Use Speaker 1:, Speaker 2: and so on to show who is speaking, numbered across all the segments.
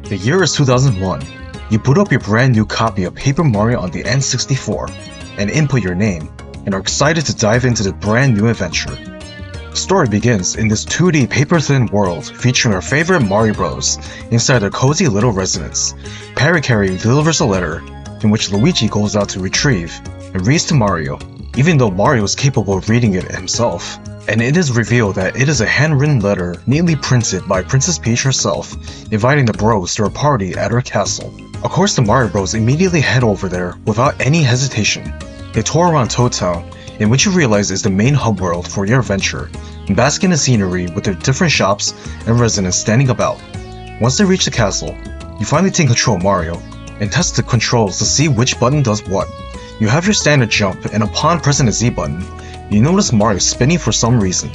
Speaker 1: The year is 2001. You boot up your brand new copy of Paper Mario on the N64 and input your name, and are excited to dive into the brand new adventure. The story begins in this 2D paper-thin world featuring our favorite Mario Bros. Inside their cozy little residence. Carry delivers a letter in which Luigi goes out to retrieve and reads to Mario, even though Mario is capable of reading it himself. And it is revealed that it is a handwritten letter neatly printed by Princess Peach herself, inviting the Bros to a party at her castle. Of course, the Mario Bros immediately head over there without any hesitation. They tour around Toad Town, in which you realize is the main hub world for your adventure, and bask in the scenery with their different shops and residents standing about. Once they reach the castle, you finally take control of Mario, and test the controls to see which button does what. You have your standard jump, and upon pressing the Z button, you notice Mario spinning for some reason.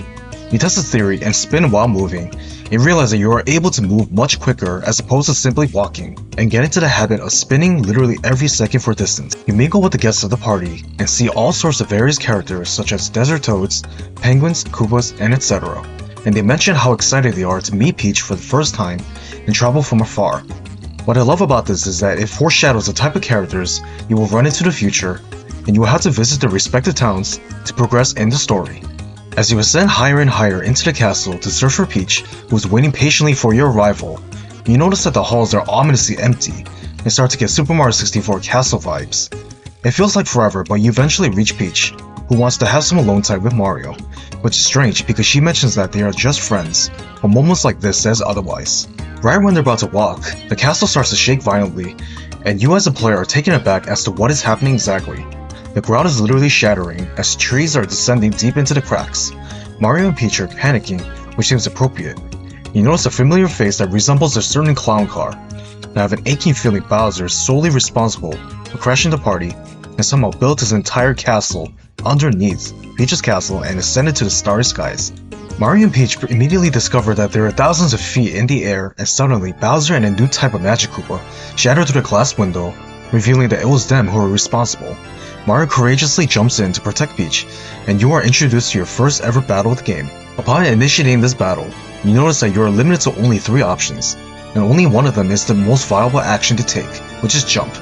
Speaker 1: You test the theory and spin while moving, and realize that you are able to move much quicker as opposed to simply walking, and get into the habit of spinning literally every second for distance. You mingle with the guests of the party, and see all sorts of various characters such as desert toads, penguins, Koopas, and etc. And they mention how excited they are to meet Peach for the first time and travel from afar. What I love about this is that it foreshadows the type of characters you will run into in the future, and you will have to visit the respective towns to progress in the story. As you ascend higher and higher into the castle to search for Peach, who is waiting patiently for your arrival, you notice that the halls are ominously empty and start to get Super Mario 64 castle vibes. It feels like forever, but you eventually reach Peach, who wants to have some alone time with Mario, which is strange because she mentions that they are just friends, but moments like this says otherwise. Right when they're about to walk, the castle starts to shake violently, and you as a player are taken aback as to what is happening exactly. The ground is literally shattering as trees are descending deep into the cracks. Mario and Peach are panicking, which seems appropriate. You notice a familiar face that resembles a certain clown car, and have an aching feeling Bowser is solely responsible for crashing the party and somehow built his entire castle underneath Peach's castle and ascended to the starry skies. Mario and Peach immediately discover that there are thousands of feet in the air, and suddenly Bowser and a new type of Magic Koopa shatter through the glass window, revealing that it was them who were responsible. Mario courageously jumps in to protect Peach, and you are introduced to your first ever battle of the game. Upon initiating this battle, you notice that you are limited to only 3 options, and only one of them is the most viable action to take, which is jump.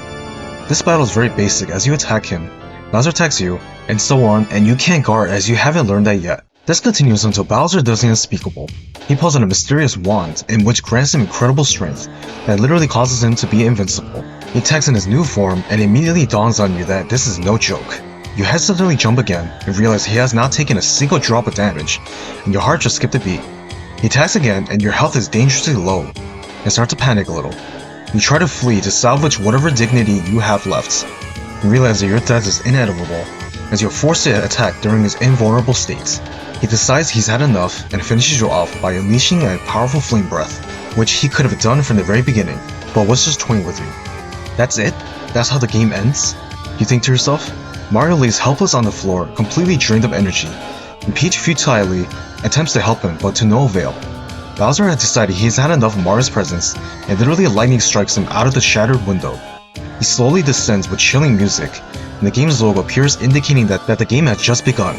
Speaker 1: This battle is very basic as you attack him, Bowser attacks you, and so on, and you can't guard as you haven't learned that yet. This continues until Bowser does the unspeakable. He pulls out a mysterious wand in which grants him incredible strength that literally causes him to be invincible. He attacks in his new form, and it immediately dawns on you that this is no joke. You hesitantly jump again and realize he has not taken a single drop of damage, and your heart just skipped a beat. He attacks again and your health is dangerously low, and start to panic a little. You try to flee to salvage whatever dignity you have left. You realize that your death is inevitable as you're forced to attack during his invulnerable state. He decides he's had enough and finishes you off by unleashing a powerful flame breath, which he could have done from the very beginning, but was just toying with you. That's it? That's how the game ends? You think to yourself? Mario lays helpless on the floor, completely drained of energy, and Peach futilely attempts to help him, but to no avail. Bowser has decided he's had enough of Mario's presence, and literally lightning strikes him out of the shattered window. He slowly descends with chilling music, and the game's logo appears indicating that the game has just begun.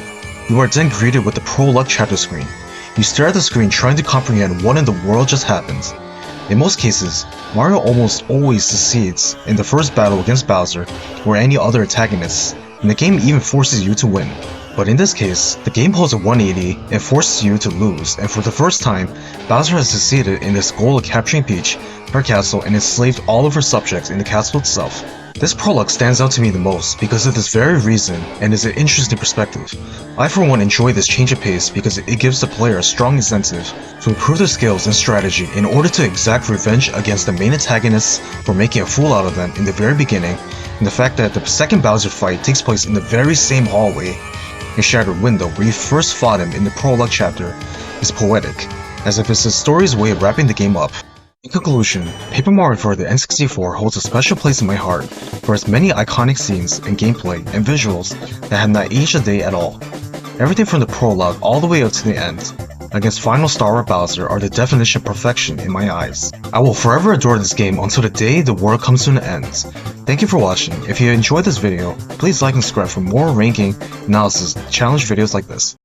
Speaker 1: You are then greeted with the Prologue chapter screen. You stare at the screen trying to comprehend what in the world just happened. In most cases, Mario almost always succeeds in the first battle against Bowser or any other antagonists, and the game even forces you to win. But in this case, the game pulls a 180 and forces you to lose, and for the first time, Bowser has succeeded in his goal of capturing Peach, her castle, and enslaved all of her subjects in the castle itself. This prologue stands out to me the most because of this very reason and is an interesting perspective. I for one enjoy this change of pace because it gives the player a strong incentive to improve their skills and strategy in order to exact revenge against the main antagonists for making a fool out of them in the very beginning, and the fact that the second Bowser fight takes place in the very same hallway and shattered window where you first fought him in the prologue chapter is poetic, as if it's the story's way of wrapping the game up. In conclusion, Paper Mario for the N64 holds a special place in my heart for its many iconic scenes and gameplay and visuals that have not aged a day at all. Everything from the prologue all the way up to the end, against final star of Bowser, are the definition of perfection in my eyes. I will forever adore this game until the day the world comes to an end. Thank you for watching. If you enjoyed this video, please like and subscribe for more ranking, analysis, challenge videos like this.